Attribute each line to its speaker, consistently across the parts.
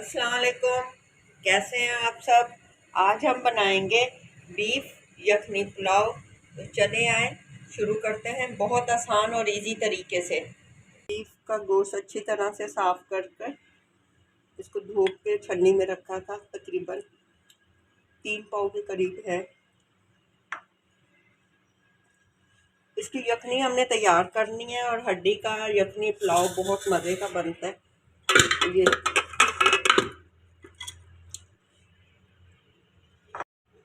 Speaker 1: अस्सलाम वालेकुम। कैसे हैं आप सब। आज हम बनाएंगे बीफ यखनी पुलाव। तो चले आए शुरू करते हैं बहुत आसान और इजी तरीके से। बीफ का गोश्त अच्छी तरह से साफ कर इसको धो के छन्नी में रखा था। तकरीबन 3 पाव के करीब है। इसकी यखनी हमने तैयार करनी है और हड्डी का यखनी पुलाव बहुत मज़े का बनता है। ये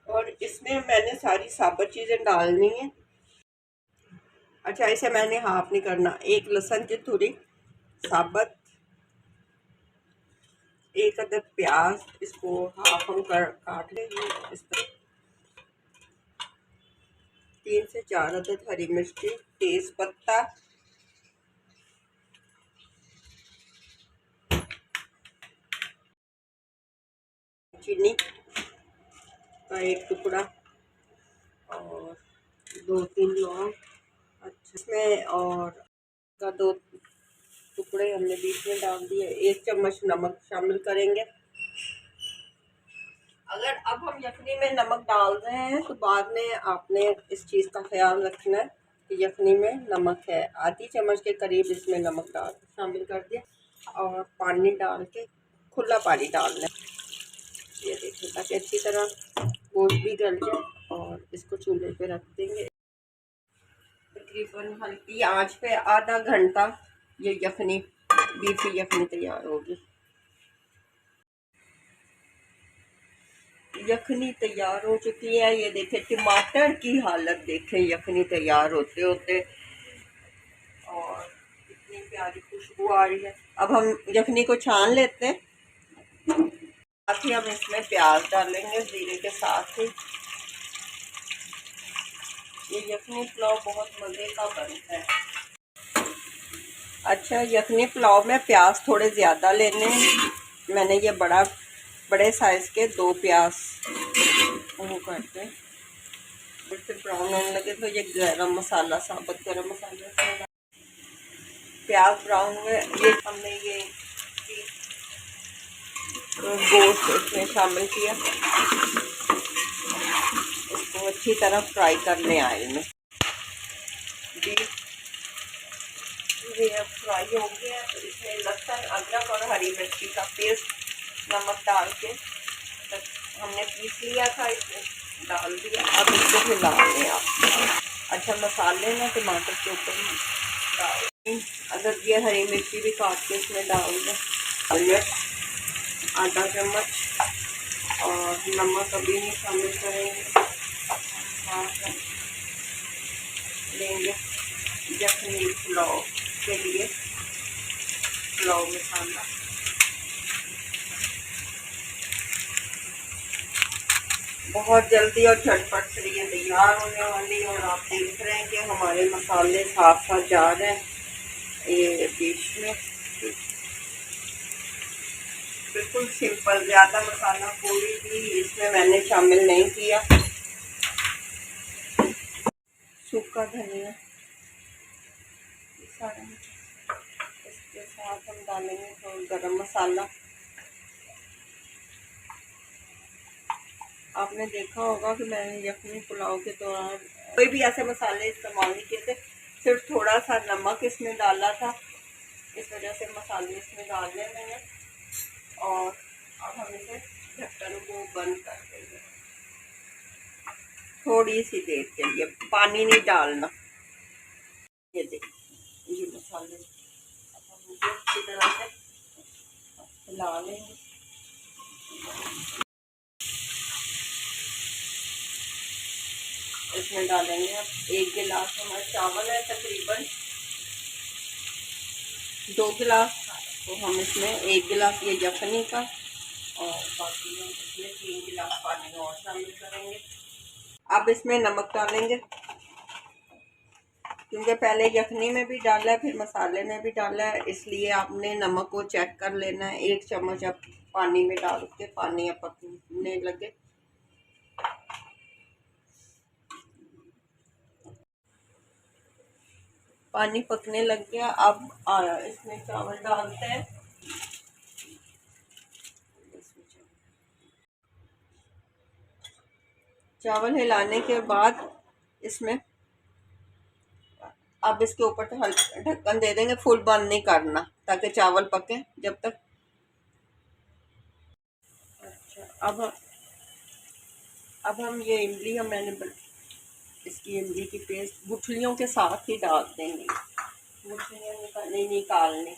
Speaker 1: और इसमें मैंने सारी साबुत चीज़ें डालनी है। अच्छा, इसे मैंने हाफ नहीं करना। एक लहसुन की थोड़ी साबुत, एक अदद प्याज, इसको हाफ हम काट लेंगे इस तरह। 3 से 4 अदद हरी मिर्ची, तेज पत्ता, चीनी का एक टुकड़ा और 2-3 लौंग। अच्छा, इसमें और का 2 टुकड़े हमने बीच में डाल दिए। 1 चम्मच नमक शामिल करेंगे। अगर अब हम यखनी में नमक डाल रहे हैं तो बाद में आपने इस चीज़ का ख्याल रखना है कि यखनी में नमक है। आधी चम्मच के करीब इसमें नमक डाल शामिल कर दिया और पानी डाल के खुला पानी डालना है। ये देखिए, ताकि अच्छी तरह गोश्त भी गल जाए। और इसको चूल्हे पे रख देंगे तकरीबन हल्की आंच पे। आधा घंटा ये यखनी बीफ की यखनी तैयार होगी। यखनी तैयार हो चुकी है। ये देखें, टमाटर की हालत देखें यखनी तैयार होते होते। और इतनी प्यारी खुशबू आ रही है। अब हम यखनी को छान लेते हैं। साथ ही हम इसमें प्याज डालेंगे जीरे के साथ ही। ये यखनी पुलाव बहुत मज़े का बनता है। अच्छा, यखनी पुलाव में प्याज थोड़े ज़्यादा लेने हैं। मैंने ये बड़े साइज़ के 2 प्याज वो करते हैं। फिर ब्राउन होने लगे तो ये गरम मसाला, साबुत गरम मसाला, प्याज ब्राउन हुए, ये हमने ये गोश्त इसमें शामिल किया। इसको अच्छी तरह फ्राई करने आए में। ये अब फ्राई हो गया तो इसमें लहसुन, अदरक और हरी मिर्ची का पेस्ट नमक डाल के हमने पीस लिया था, इसमें डाल दिया। अब इसको हिला लें आप। अच्छा, मसाले में टमाटर के ऊपर डाल, अगर ये हरी मिर्ची भी काट के इसमें डाल दें। आधा चम्मच और नमक अभी नहीं शामिल करेंगे। लेंगे यखनी पुलाव के लिए पुलाव मसाला। बहुत जल्दी और झटपट से ये तैयार होने वाली। और आप देख रहे हैं कि हमारे मसाले साथ साथ जा रहे हैं ये डिश में। बिल्कुल सिंपल, ज़्यादा मसाला कोई भी इसमें मैंने शामिल नहीं किया। सूखा धनिया सारा, इसके साथ हम डालेंगे तो गरम मसाला। आपने देखा होगा कि मैंने यखनी पुलाव के दौरान कोई भी ऐसे मसाले इस्तेमाल नहीं किए थे, सिर्फ थोड़ा सा नमक इसमें डाला था। इस वजह से मसाले इसमें डाले मैंने। और अब हम इसे ढक्कन को बंद कर देंगे थोड़ी सी देर के लिए। पानी नहीं डालना। ये देखिए, ये मसाले अब हम इसे अच्छी तरह से हिला लेंगे। इसमें डालेंगे अब 1 गिलास हमारा चावल है, तकरीबन 2 गिलास। तो हम इसमें 1 गिलास ये यखनी का और बाकी हम इसमें 3 गिलास पानी और शामिल करेंगे। अब इसमें नमक डालेंगे, क्योंकि पहले यखनी में भी डाला है फिर मसाले में भी डाला है, इसलिए आपने नमक को चेक कर लेना है। 1 चम्मच अब पानी में डाल के, पानी अब पकने लगे। पानी पकने लग गया। अब इसमें चावल डालते हैं चावल हिलाने के बाद इसमें अब इसके ऊपर तो हल्का ढक्कन दे देंगे, फुल बंद नहीं करना ताकि चावल पके जब तक। अच्छा, अब हम ये इमली इसकी इमली की पेस्ट गुठलियों के साथ ही डाल देंगे। गुठलियाँ नहीं निकालनी।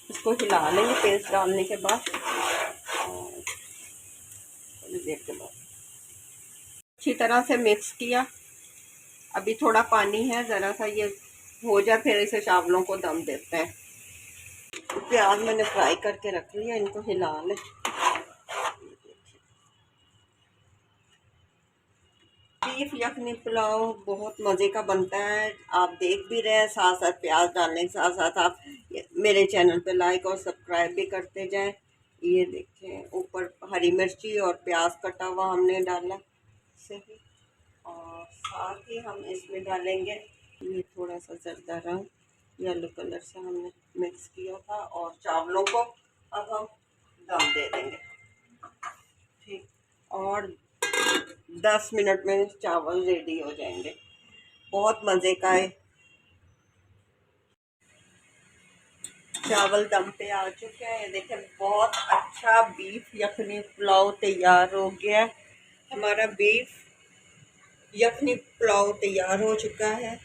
Speaker 1: इसको हिला लेंगे पेस्ट डालने के बाद, और देर के बाद अच्छी तरह से मिक्स किया। अभी थोड़ा पानी है, ज़रा सा ये हो जाए फिर इसे चावलों को दम देते हैं। प्याज मैंने फ्राई करके रख लिया, इनको हिला ले। बीफ यखनी पुलाव बहुत मज़े का बनता है, आप देख भी रहे हैं। साथ साथ प्याज डालने के साथ साथ आप मेरे चैनल पे लाइक और सब्सक्राइब भी करते जाएं। ये देखें, ऊपर हरी मिर्ची और प्याज कटा हुआ हमने डाला सही, और साथ ही हम इसमें डालेंगे ये थोड़ा सा जर्दा रंग येलो कलर से हमने मिक्स किया था, और चावलों को अब हम दम दे देंगे। ठीक, और 10 मिनट में चावल रेडी हो जाएंगे। बहुत मज़े का है। चावल दम पे आ चुके हैं, ये देखें, बहुत अच्छा बीफ यखनी पुलाव तैयार हो गया है। हमारा बीफ यखनी पुलाव तैयार हो चुका है।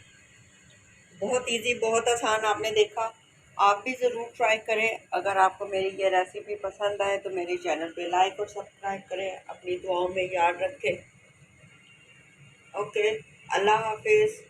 Speaker 1: बहुत इजी, बहुत आसान, आपने देखा। आप भी ज़रूर ट्राई करें। अगर आपको मेरी ये रेसिपी पसंद आए तो मेरे चैनल पे लाइक और सब्सक्राइब करें। अपनी दुआओं में याद रखें। ओके, अल्लाह हाफिज़।